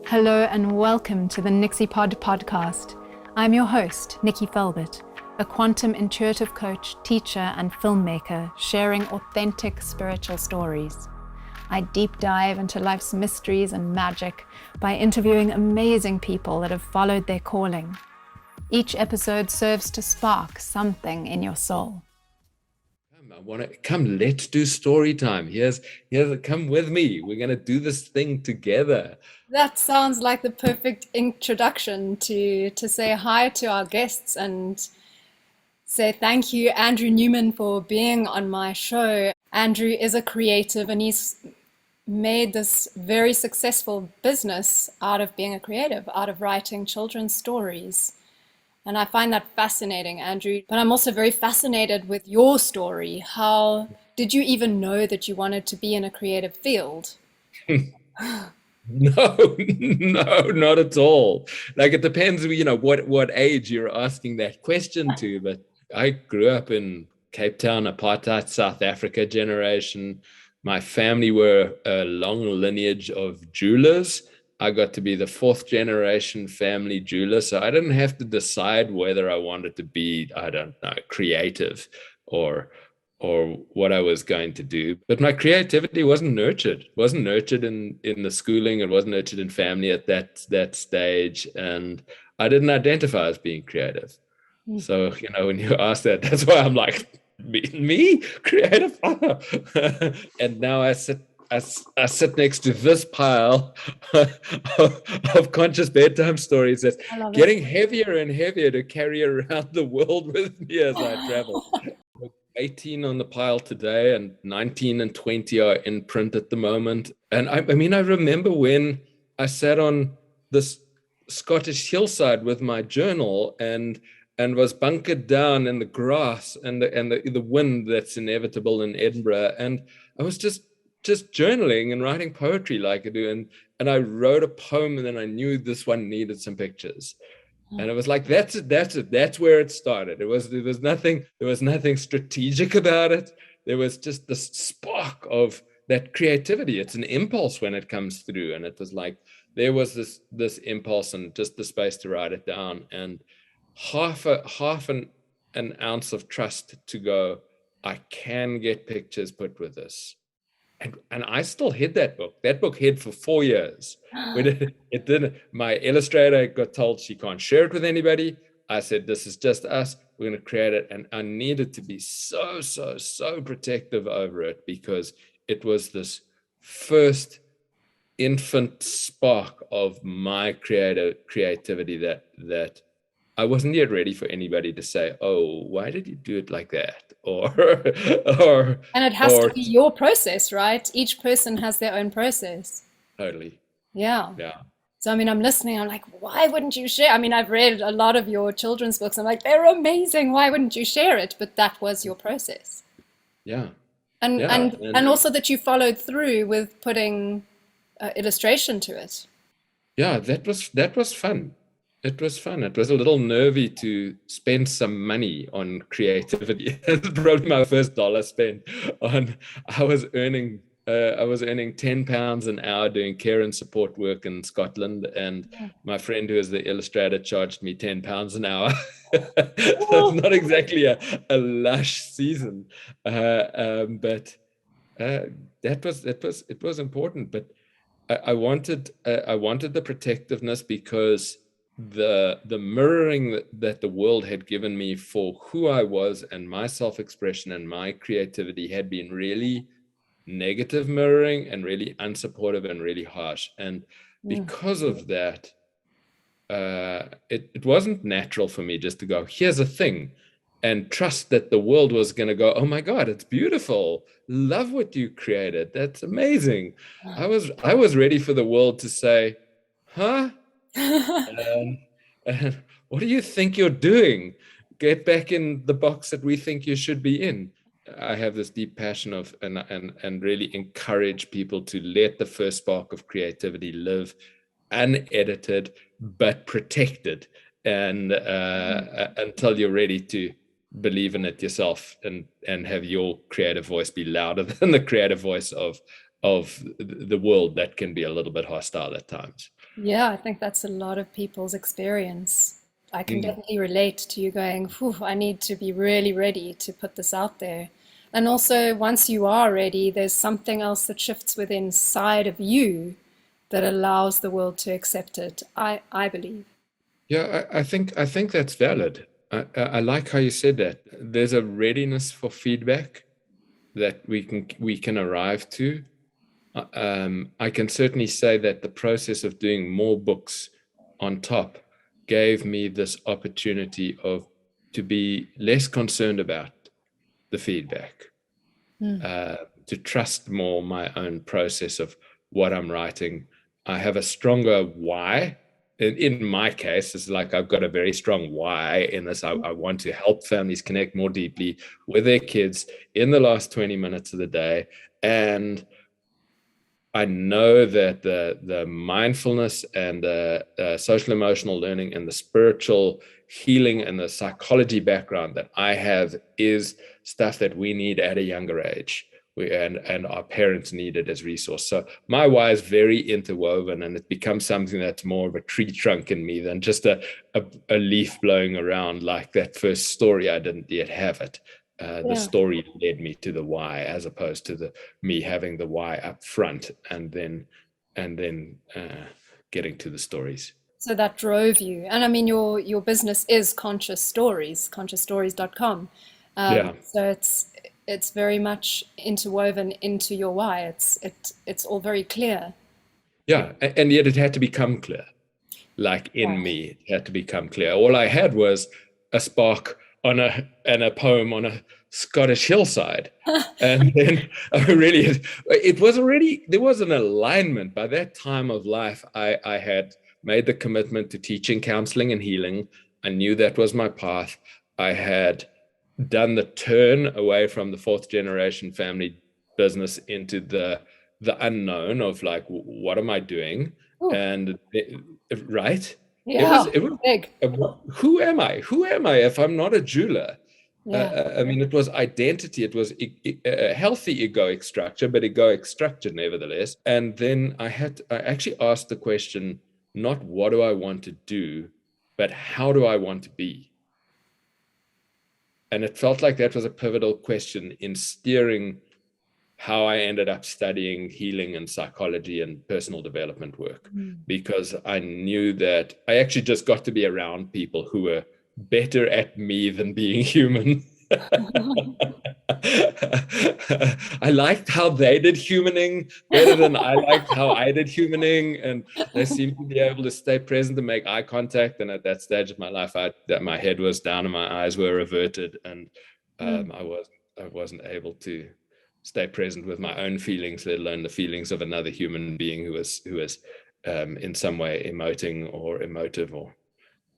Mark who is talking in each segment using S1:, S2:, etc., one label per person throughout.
S1: Hello and welcome to the NixyPod podcast. I'm your host, Nikki Felbert, a quantum intuitive coach, teacher, and filmmaker sharing authentic spiritual stories. I deep dive into life's mysteries and magic by interviewing amazing people that have followed their calling. Each episode serves to spark something in your soul.
S2: Let's do story time. Come with me. We're going to do this thing together.
S1: That sounds like the perfect introduction to say hi to our guests and say thank you, Andrew Newman, for being on my show. Andrew is a creative and he's made this very successful business out of being a creative, out of writing children's stories. And I find that fascinating, Andrew. But I'm also very fascinated with your story. How did you even know that you wanted to be in a creative field?
S2: No, not at all. Like, it depends, what age you're asking that question to. But I grew up in Cape Town, apartheid, South Africa generation. My family were a long lineage of jewelers. I got to be the fourth generation family jeweler. So I didn't have to decide whether I wanted to be, I don't know, creative or what I was going to do. But my creativity wasn't nurtured. It wasn't nurtured in the schooling. It wasn't nurtured in family at that stage. And I didn't identify as being creative. So, when you ask that, that's why I'm like, me creative? And now I sit next to this pile of conscious bedtime stories that's getting heavier and heavier to carry around the world with me as I travel. 18 on the pile today, and 19 and 20 are in print at the moment. And I remember when I sat on this Scottish hillside with my journal and was bunkered down in the grass and the wind that's inevitable in Edinburgh. And I was just journaling and writing poetry like I do. And I wrote a poem, and then I knew this one needed some pictures. And it was like, that's it. That's where it started. There was nothing strategic about it. There was just this spark of that creativity. It's an impulse when it comes through. And it was like, there was this impulse and just the space to write it down, and half an ounce of trust to go, I can get pictures put with this. And I still hid that book. That book hid for 4 years. It didn't. My illustrator got told she can't share it with anybody. I said, this is just us. We're going to create it. And I needed to be so protective over it, because it was this first infant spark of my creativity that I wasn't yet ready for anybody to say, oh, why did you do it like that?
S1: And it has to be your process, right? Each person has their own process.
S2: Totally.
S1: Yeah.
S2: Yeah.
S1: So, I'm listening. I'm like, why wouldn't you share? I've read a lot of your children's books. I'm like, they're amazing. Why wouldn't you share it? But that was your process.
S2: Yeah.
S1: And also that you followed through with putting illustration to it.
S2: Yeah, that was fun. It was fun. It was a little nervy to spend some money on creativity. It's probably my first dollar spent on. I was earning £10 an hour doing care and support work in Scotland, and my friend who is the illustrator charged me £10 an hour. So it's not exactly a lush season, but it was important. But I wanted the protectiveness, because the mirroring that the world had given me for who I was and my self-expression and my creativity had been really negative mirroring and really unsupportive and really harsh. And because of that, it wasn't natural for me just to go, here's a thing, and trust that the world was going to go, oh my God, it's beautiful. Love what you created. That's amazing. I was ready for the world to say, huh? And what do you think you're doing? Get back in the box that we think you should be in. I have this deep passion of and really encourage people to let the first spark of creativity live unedited but protected, and until you're ready to believe in it yourself and have your creative voice be louder than the creative voice of the world that can be a little bit hostile at times.
S1: Yeah, I think that's a lot of people's experience. I can
S2: Mm.
S1: definitely relate to you going, Phew, I need to be really ready to put this out there. And also, once you are ready, there's something else that shifts within inside of you that allows the world to accept it, I believe.
S2: Yeah, I think that's valid. I like how you said that. There's a readiness for feedback that we can arrive to. I can certainly say that the process of doing more books on top gave me this opportunity of to be less concerned about the feedback,
S1: Mm.
S2: uh, to trust more my own process of what I'm writing. I have a stronger why. In my case, it's like I've got a very strong why in this. I want to help families connect more deeply with their kids in the last 20 minutes of the day. And I know that the mindfulness and the social emotional learning and the spiritual healing and the psychology background that I have is stuff that we need at a younger age. And our parents need it as resource. So my why is very interwoven, and it becomes something that's more of a tree trunk in me than just a leaf blowing around like that first story. I didn't yet have it. The
S1: Yeah.
S2: story led me to the why, as opposed to the me having the why up front and then getting to the stories.
S1: So that drove you. And I mean, your business is Conscious Stories, consciousstories.com.
S2: Yeah,
S1: So it's very much interwoven into your why. It's all very clear.
S2: yeah, and yet it had to become clear. Like in
S1: Right.
S2: me, it had to become clear. All I had was a spark on a poem on a Scottish hillside. And then I really, it was already, there was an alignment. By that time of life, I had made the commitment to teaching, counseling, and healing. I knew that was my path. I had done the turn away from the fourth generation family business into the unknown of like, what am I doing?
S1: Ooh,
S2: And right,
S1: yeah,
S2: it was
S1: big.
S2: who am I if I'm not a jeweler?
S1: Yeah.
S2: I mean, it was identity. It was a healthy egoic structure, but egoic structure nevertheless. And then I actually asked the question, not what do I want to do, but how do I want to be? And it felt like that was a pivotal question in steering how I ended up studying healing and psychology and personal development work,
S1: Mm.
S2: because I knew that I actually just got to be around people who were better at me than being human. I liked how they did humaning better than I liked how I did humaning, and they seemed to be able to stay present and make eye contact. And at that stage of my life, that my head was down and my eyes were averted, and
S1: Mm.
S2: I wasn't able to stay present with my own feelings, let alone the feelings of another human being who was in some way emoting or emotive. Or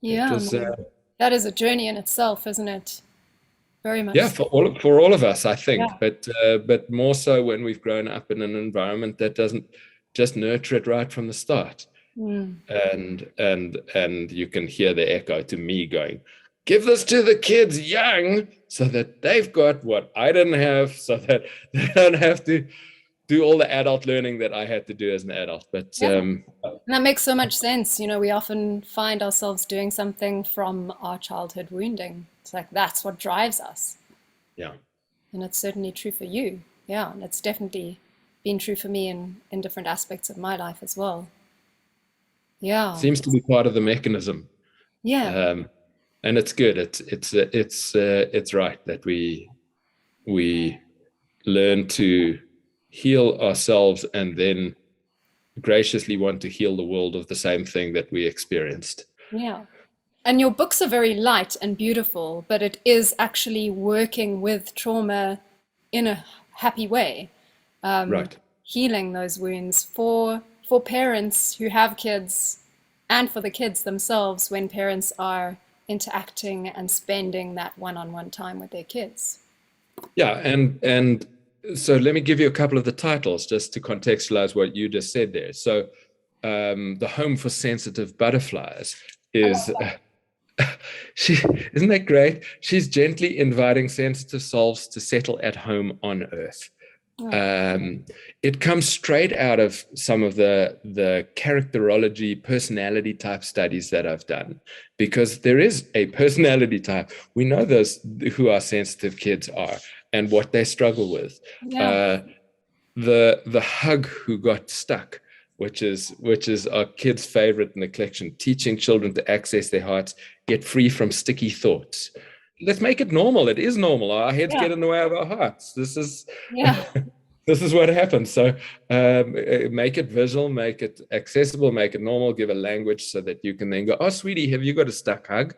S2: it
S1: Yeah,
S2: was
S1: no, that is a journey in itself, isn't it? Very much
S2: yeah,
S1: so.
S2: for all of us, I think,
S1: Yeah.
S2: but more so when we've grown up in an environment that doesn't just nurture it right from the start.
S1: Mm.
S2: And you can hear the echo to me going, give this to the kids young so that they've got what I didn't have, so that they don't have to do all the adult learning that I had to do as an adult. But
S1: Yeah. And that makes so much sense. You know, we often find ourselves doing something from our childhood wounding. It's like that's what drives us.
S2: yeah,
S1: And it's certainly true for you. Yeah. And it's definitely been true for me in different aspects of my life as well. Yeah.
S2: seems to be part of the mechanism.
S1: Yeah.
S2: um, and it's good. It's right that we learn to heal ourselves and then graciously want to heal the world of the same thing that we experienced.
S1: Yeah. And your books are very light and beautiful, but it is actually working with trauma in a happy way,
S2: Right.
S1: healing those wounds for parents who have kids and for the kids themselves when parents are interacting and spending that one-on-one time with their kids.
S2: Yeah, and so let me give you a couple of the titles just to contextualize what you just said there. So, the Home for Sensitive Butterflies
S1: I love
S2: is she isn't that great? She's gently inviting sensitive souls to settle at home on Earth. It comes straight out of some of the characterology, personality type studies that I've done, because there is a personality type. We know those who our sensitive kids are and what they struggle with.
S1: Yeah.
S2: The hug who got stuck, which is our kids' favorite in the collection, teaching children to access their hearts, get free from sticky thoughts. Let's make it normal. It is normal. Our heads get in the way of our hearts. This is this is what happens. So make it visual, make it accessible, make it normal, give a language so that you can then go, oh, sweetie, have you got a stuck hug?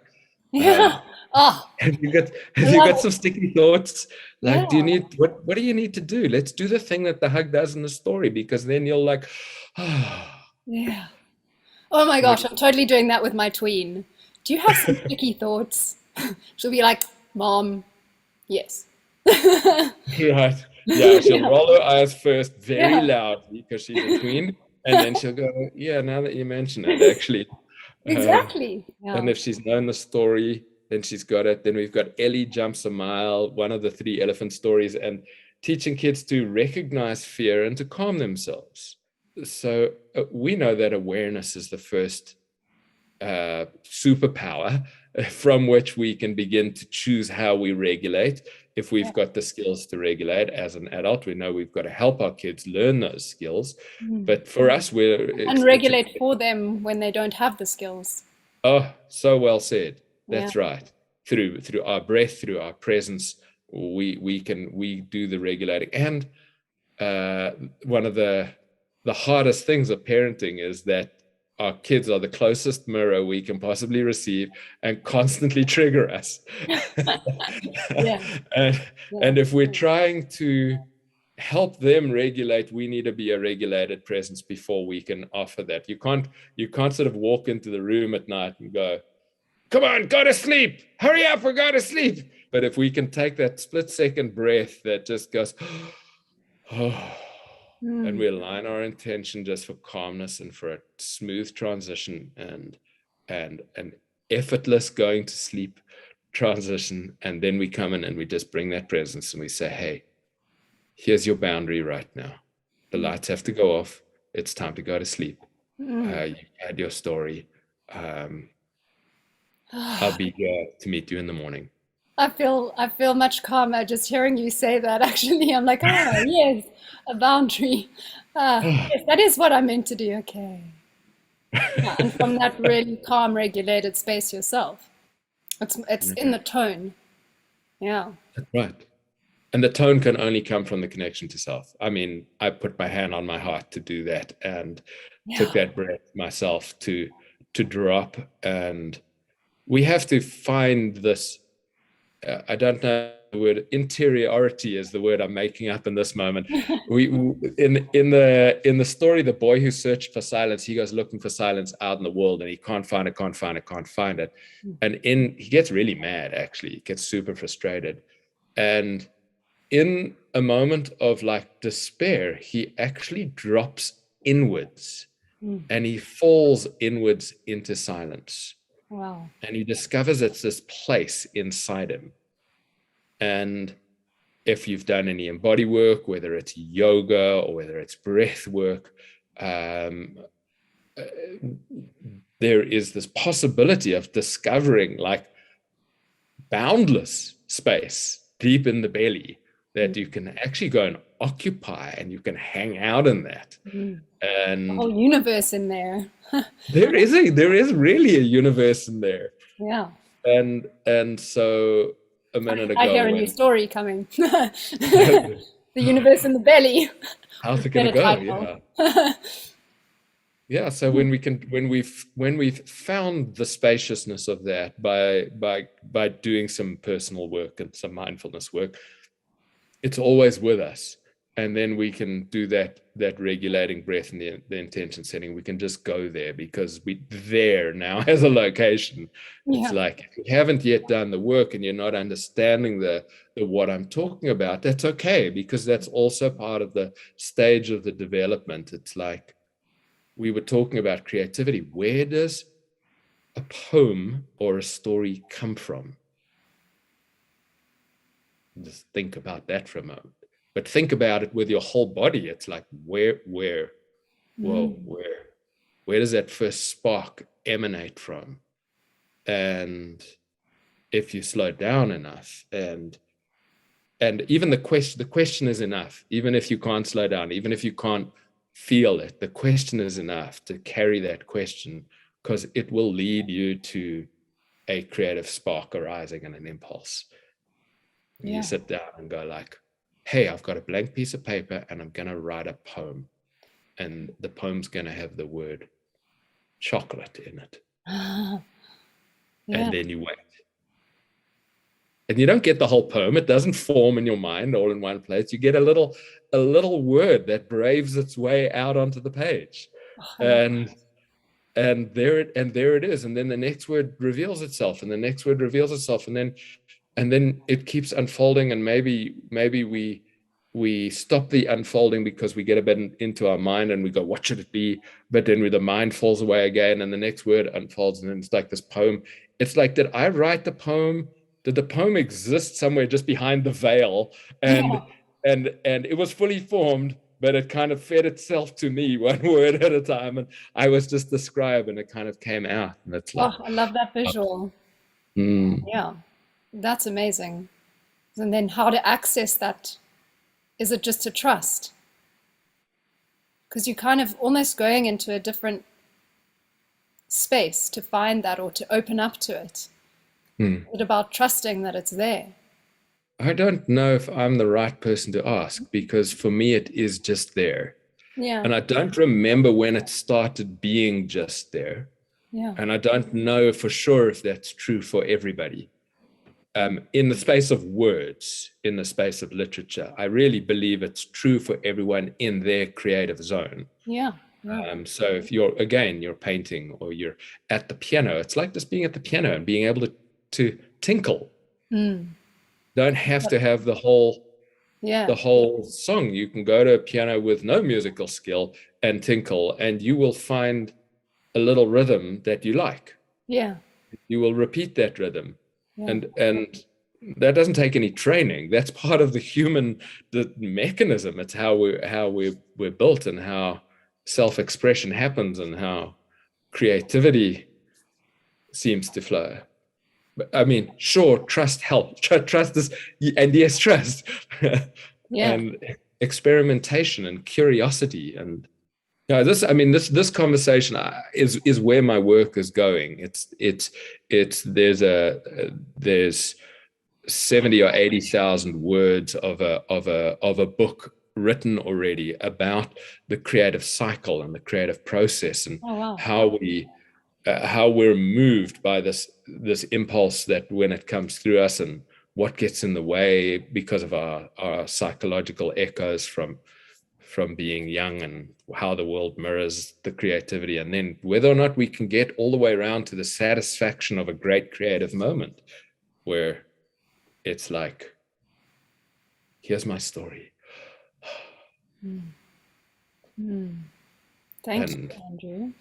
S2: Have you got some sticky thoughts? Like, do you need what do you need to do? Let's do the thing that the hug does in the story, because then you'll like,
S1: Yeah. Oh my gosh, I'm totally doing that with my tween. Do you have some sticky thoughts? She'll be like, Mom, yes.
S2: right. Yeah, she'll roll her eyes first very loudly because she's a tween, and then she'll go, yeah, now that you mention it, actually.
S1: Exactly.
S2: And if she's known the story, then she's got it. Then we've got Ellie Jumps a Mile, one of the 3 elephant stories, and teaching kids to recognize fear and to calm themselves. So we know that awareness is the first superpower from which we can begin to choose how we regulate. If we've got the skills to regulate as an adult, we know we've got to help our kids learn those skills. But for us,
S1: and regulate for them when they don't have the skills.
S2: Oh, so well said. That's right. Through our breath, through our presence, we do the regulating. And one of the hardest things of parenting is that our kids are the closest mirror we can possibly receive and constantly trigger us. And if we're trying to help them regulate, we need to be a regulated presence before we can offer that. You can't sort of walk into the room at night and go, come on, go to sleep, hurry up, we go to sleep. But if we can take that split-second breath that just goes, and we align our intention just for calmness and for a smooth transition and an effortless going to sleep transition, and then we come in and we just bring that presence and we say, hey, here's your boundary right now. The lights have to go off. It's time to go to sleep. You had your story. I'll be here to meet you in the morning.
S1: I feel much calmer just hearing you say that. Actually, I'm like, oh yes, a boundary. Yes, that is what I meant to do. Okay. Yeah, and from that really calm, regulated space yourself. It's in the tone. Yeah.
S2: That's right. And the tone can only come from the connection to self. I mean, I put my hand on my heart to do that and took that breath myself to drop. And we have to find this, I don't know the word, interiority is the word I'm making up in this moment. We in the story, the boy who searched for silence, he goes looking for silence out in the world and he can't find it. And he gets really mad, actually. He gets super frustrated. And in a moment of like despair, he actually drops inwards and he falls inwards into silence.
S1: Wow.
S2: And he discovers it's this place inside him. And if you've done any embody work, whether it's yoga or whether it's breath work, there is this possibility of discovering like boundless space deep in the belly that you can actually go and occupy, and you can hang out in that. And
S1: the whole universe in there.
S2: there is really a universe in there.
S1: Yeah.
S2: And so a minute ago,
S1: I hear a new story coming. The universe in the belly.
S2: How's it gonna go? Yeah. So when we've found the spaciousness of that by doing some personal work and some mindfulness work, it's always with us. And then we can do that regulating breath and the intention setting. We can just go there because we there now as a location. It's like, if you haven't yet done the work and you're not understanding the what I'm talking about, that's okay, because that's also part of the stage of the development. It's like, we were talking about creativity. Where does a poem or a story come from? Just think about that for a moment. But think about it with your whole body. It's like, where, whoa,
S1: Mm.
S2: where does that first spark emanate from? And if you slow down enough, and even the question is enough, even if you can't slow down, even if you can't feel it, the question is enough to carry that question, because it will lead you to a creative spark arising and an impulse.
S1: Yeah.
S2: You sit down and go like, hey, I've got a blank piece of paper and I'm going to write a poem, and the poem's going to have the word chocolate in it.
S1: Yeah.
S2: And then you wait. And you don't get the whole poem. It doesn't form in your mind all in one place. You get a little word that braves its way out onto the page.
S1: Oh,
S2: And there it is. And then the next word reveals itself, and the next word reveals itself, and then it keeps unfolding. And maybe we stop the unfolding because we get a bit into our mind and we go, what should it be? But then the mind falls away again, and the next word unfolds, and then it's like this poem. It's like, did I write the poem? Did the poem exist somewhere just behind the veil? And it was fully formed, but it kind of fed itself to me one word at a time, and I was just the scribe, and it kind of came out. And it's like,
S1: I love that visual. Yeah, that's amazing. And then how to access that? Is it just to trust? Because you're kind of almost going into a different space to find that or to open up to it. Is it about trusting that it's there?
S2: I don't know if I'm the right person to ask, because for me it is just there.
S1: Yeah.
S2: And I don't remember when it started being just there.
S1: Yeah.
S2: And I don't know for sure if that's true for everybody. In the space of words, in the space of literature, I really believe it's true for everyone in their creative zone.
S1: Yeah.
S2: So if you're painting or you're at the piano, it's like just being at the piano and being able to tinkle. Don't have to have the whole song. You can go to a piano with no musical skill and tinkle, and you will find a little rhythm that you like.
S1: Yeah.
S2: You will repeat that rhythm. And that doesn't take any training. That's part of the mechanism. It's how we're built, and how self-expression happens, and how creativity seems to flow. But I mean, sure, trust helps. Trust is, and yes, trust. And experimentation and curiosity. And this conversation is where my work is going. There's 70 or 80,000 words of a book written already about the creative cycle and the creative process, and how we're moved by this impulse that when it comes through us, and what gets in the way because of our psychological echoes from being young, and how the world mirrors the creativity, and then whether or not we can get all the way around to the satisfaction of a great creative moment where it's like, here's my story.
S1: Thank you, Andrew.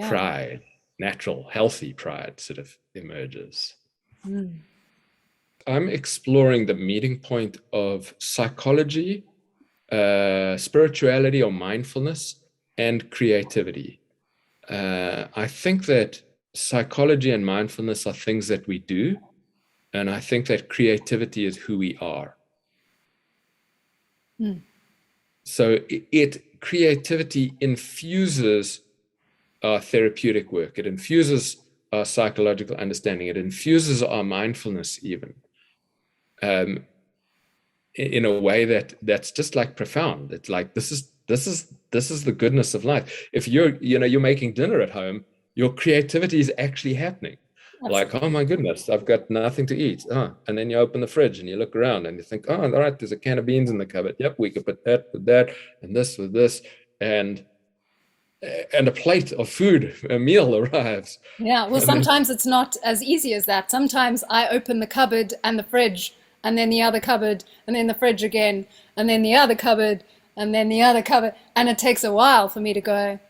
S2: Pride, natural, healthy pride sort of emerges. I'm exploring the meeting point of psychology, spirituality or mindfulness, and creativity. I think that psychology and mindfulness are things that we do, and I think that creativity is who we are. So creativity infuses our therapeutic work. It infuses our psychological understanding. It infuses our mindfulness even, in a way that's just like profound. It's like, this is the goodness of life. If you're making dinner at home, your creativity is actually happening. Like, oh my goodness, I've got nothing to eat. And then you open the fridge and you look around and you think, oh, all right, there's a can of beans in the cupboard. Yep, we could put that with that, and this with this, and a plate of food, a meal arrives.
S1: Yeah, well, sometimes it's not as easy as that. Sometimes I open the cupboard and the fridge, and then the other cupboard, and then the fridge again, and then the other cupboard, and then the other cupboard. And it takes a while for me to go,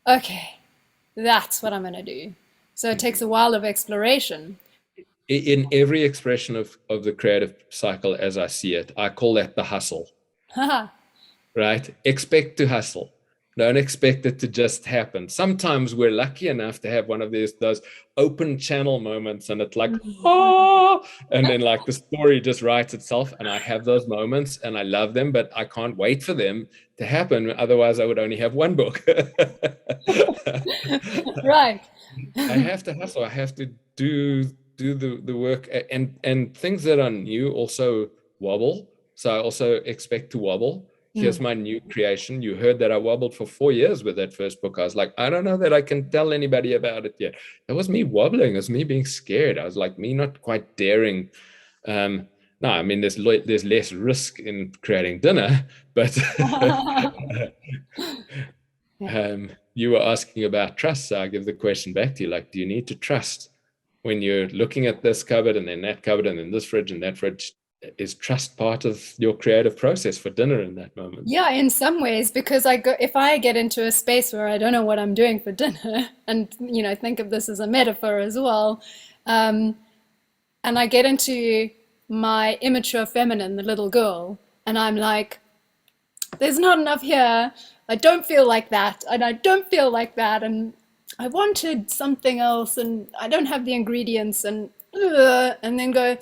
S1: okay, that's what I'm going to do. So it takes a while of exploration.
S2: in every expression of the creative cycle as I see it, I call that the hustle, right? Expect to hustle. Don't expect it to just happen. Sometimes we're lucky enough to have one of those open channel moments, and it's like, oh, and then like the story just writes itself. And I have those moments and I love them, but I can't wait for them to happen. Otherwise, I would only have one book.
S1: Right.
S2: I have to hustle. I have to do the work, and things that are new also wobble. So I also expect to wobble. Here's my new creation. You heard that I wobbled for 4 years with that first book. I was like, I don't know that I can tell anybody about it yet. It was me wobbling. It was me being scared. I was like, me not quite daring. No, I mean, there's less risk in creating dinner, but you were asking about trust. So I give the question back to you, like, do you need to trust when you're looking at this cupboard and then that cupboard and then this fridge and that fridge? Is trust part of your creative process for dinner in that moment?
S1: Yeah, in some ways, because if I get into a space where I don't know what I'm doing for dinner, and think of this as a metaphor as well, um, and I get into my immature feminine, the little girl, and I'm like, there's not enough here. I don't feel like that, and I don't feel like that, and I wanted something else, and I don't have the ingredients, and then go,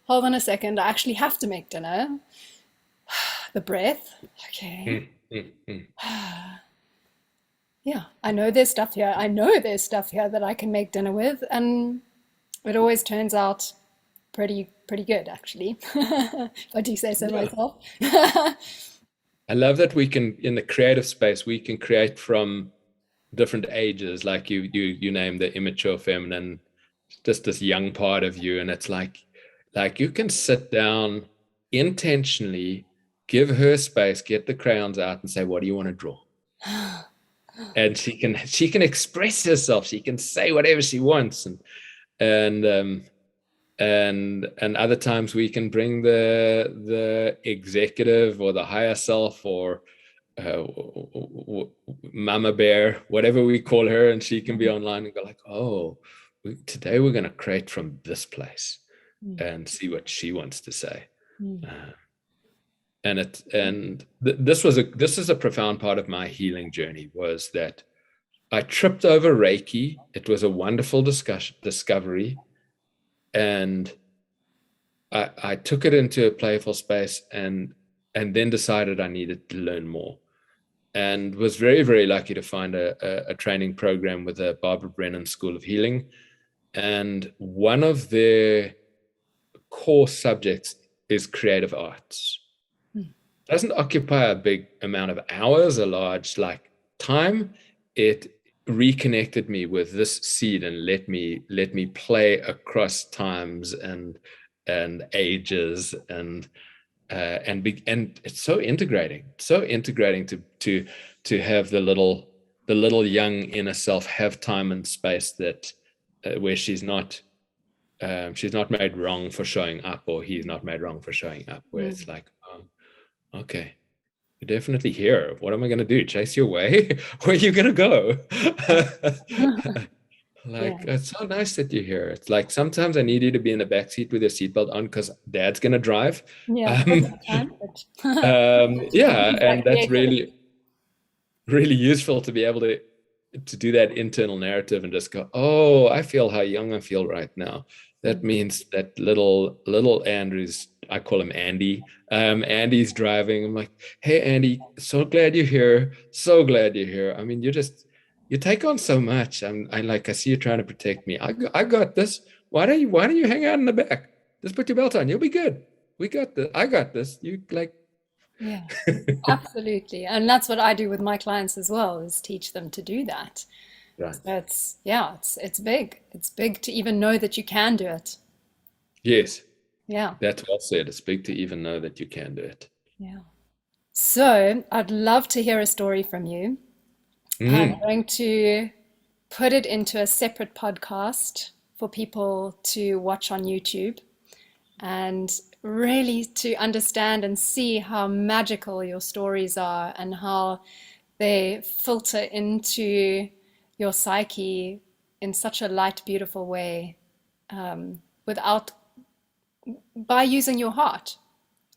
S1: hold on a second, I actually have to make dinner. The breath. Okay. Yeah, I know there's stuff here. I know there's stuff here that I can make dinner with, and it always turns out pretty good, actually. If I do say so
S2: Yeah.
S1: myself.
S2: I love that we can, in the creative space, we can create from different ages. Like you name the immature feminine, just this young part of you, and it's like you can sit down intentionally, give her space, get the crayons out, and say, "What do you want to draw?" And she can express herself. She can say whatever she wants, and and other times we can bring the executive or the higher self or uh, mama bear, whatever we call her, and she can be online and go like, oh, today we're going to create from this place and see what she wants to say. This is a profound part of my healing journey, was that I tripped over Reiki. It was a wonderful discovery, and I took it into a playful space, and then decided I needed to learn more, and was very, very lucky to find a training program with the Barbara Brennan School of Healing. And one of their core subjects is creative arts. Doesn't occupy a big amount of hours, a large like time. It reconnected me with this seed and let me play across times and ages, and it's so integrating to have the little young inner self have time and space that where she's not made wrong for showing up, or he's not made wrong for showing up, where it's like, okay, you're definitely here. What am I going to do? Chase your way? Where are you going to go? Like,
S1: Yeah.
S2: it's so nice that you're here. It's like sometimes I need you to be in the back seat with your seatbelt on because dad's going to drive.
S1: Yeah, most of
S2: Um,
S1: the time, but
S2: yeah,
S1: use
S2: and
S1: that
S2: that's
S1: creativity.
S2: really useful to be able to do that internal narrative and just go, oh, I feel how young I feel right now. That means that little Andrew's, I call him Andy. Andy's driving. I'm like, hey Andy, so glad you're here. So glad you're here. I mean, you take on so much. I see you trying to protect me. I got this. Why don't you hang out in the back? Just put your belt on. You'll be good. We got this. I got this. You like.
S1: Yeah, absolutely. And that's what I do with my clients as well, is teach them to do that.
S2: Right.
S1: So it's big. It's big to even know that you can do it.
S2: Yes.
S1: Yeah.
S2: That's well said. It's big to even know that you can do it.
S1: Yeah. So I'd love to hear a story from you. I'm
S2: Mm.
S1: going to put it into a separate podcast for people to watch on YouTube, and really to understand and see how magical your stories are and how they filter into your psyche in such a light, beautiful way, without by using your heart,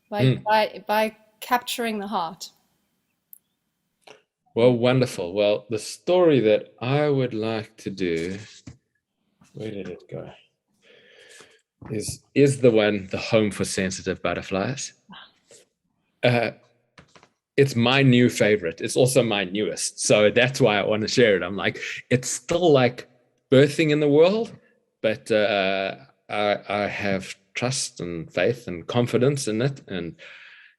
S1: by capturing the heart.
S2: Well, wonderful. Well, the story that I would like to do, where did it go? Is the one, the home for sensitive butterflies. It's my new favorite. It's also my newest. So that's why I want to share it. I'm like, it's still like birthing in the world, but I have trust and faith and confidence in it. And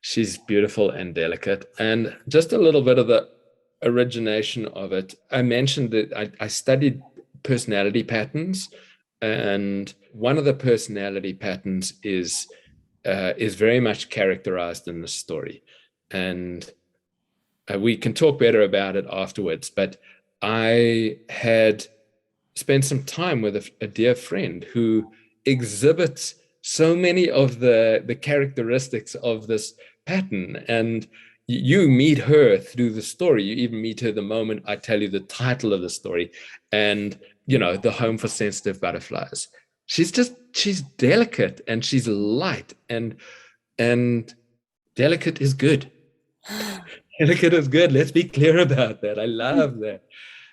S2: she's beautiful and delicate. And just a little bit of the origination of it. I mentioned that I studied personality patterns, and one of the personality patterns is very much characterized in the story. And we can talk better about it afterwards. But I had spent some time with a dear friend who exhibits so many of the characteristics of this pattern. And you meet her through the story. You even meet her the moment I tell you the title of the story. And, the home for sensitive butterflies. She's delicate, and she's light, and delicate is good. Delicate is good. Let's be clear about that. I love that.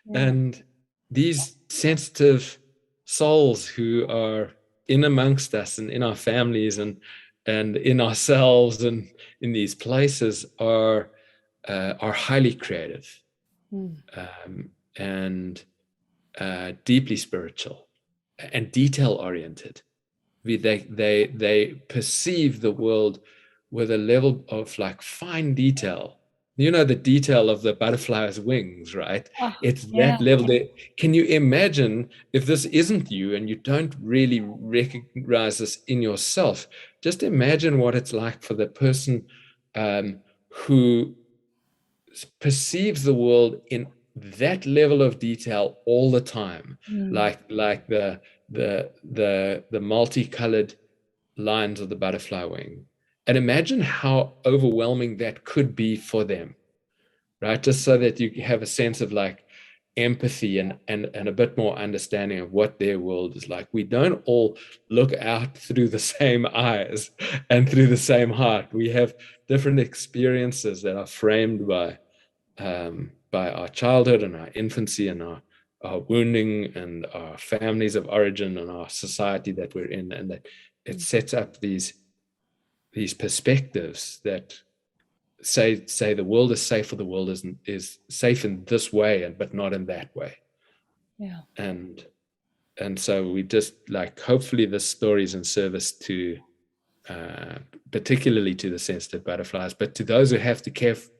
S1: Yeah.
S2: And these sensitive souls who are in amongst us and in our families and in ourselves and in these places are highly creative, and deeply spiritual and detail oriented. They perceive the world with a level of like fine detail. The detail of the butterfly's wings, right? It's that level there. Can you imagine if this isn't you and you don't really recognize this in yourself? Just imagine what it's like for the person who perceives the world in that level of detail all the time, like the multicolored lines of the butterfly wing. And imagine how overwhelming that could be for them, right? Just so that you have a sense of like empathy and a bit more understanding of what their world is like. We don't all look out through the same eyes and through the same heart. We have different experiences that are framed by our childhood and our infancy and our wounding and our families of origin and our society that we're in, and that it sets up these perspectives that say the world is safe, or the world is safe in this way, but not in that way. And so we just like, hopefully this story is in service to particularly to the sensitive butterflies, but to those who have to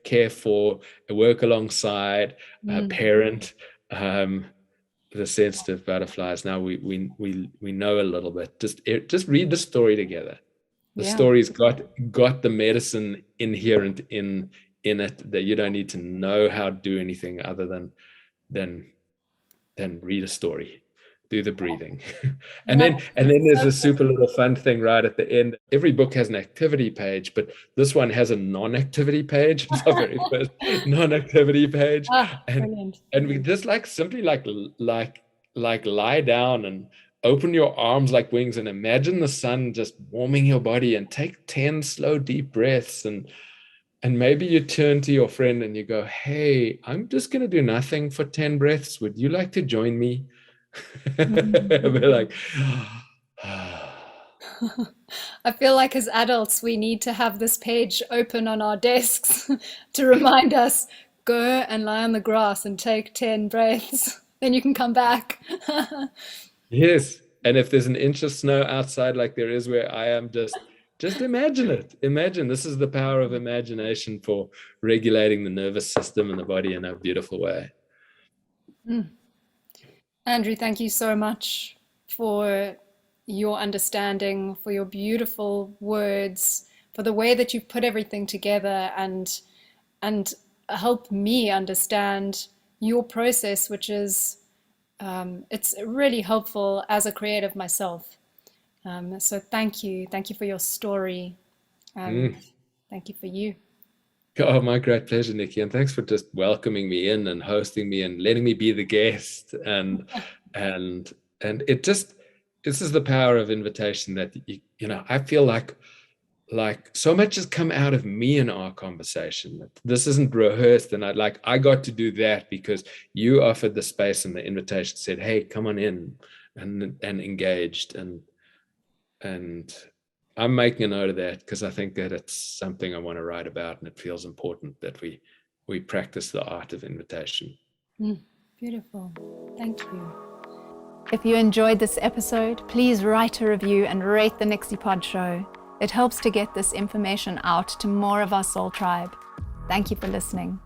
S2: care for, work alongside, parent the sensitive butterflies. Now we know a little bit. Just read the story together. The story's got the medicine inherent in it, that you don't need to know how to do anything other than read a story, do the breathing. and then there's a super little fun thing right at the end. Every book has an activity page, but this one has a non-activity page. It's our very first non-activity page. And we just simply lie down and open your arms like wings and imagine the sun just warming your body, and take 10 slow deep breaths, and maybe you turn to your friend and you go, hey, I'm just going to do nothing for 10 breaths. Would you like to join me? We're like,
S1: I feel like as adults, we need to have this page open on our desks to remind us, go and lie on the grass and take 10 breaths. Then you can come back.
S2: Yes. And if there's an inch of snow outside, like there is where I am, just imagine it. Imagine. This is the power of imagination for regulating the nervous system and the body in a beautiful way.
S1: Andrew, thank you so much for your understanding, for your beautiful words, for the way that you've put everything together, and help me understand your process, which is it's really helpful as a creative myself. So thank you for your story. Thank you for you.
S2: Oh, my great pleasure, Nikki. And thanks for just welcoming me in and hosting me and letting me be the guest. And it just, this is the power of invitation, that I feel like so much has come out of me in our conversation. This isn't rehearsed, and I got to do that because you offered the space, and the invitation said, hey, come on in, and engaged, and I'm making a note of that because I think that it's something I want to write about, and it feels important that we practice the art of invitation.
S1: Beautiful. Thank you. If you enjoyed this episode, please write a review and rate the NixyPod show. It helps to get this information out to more of our soul tribe. Thank you for listening.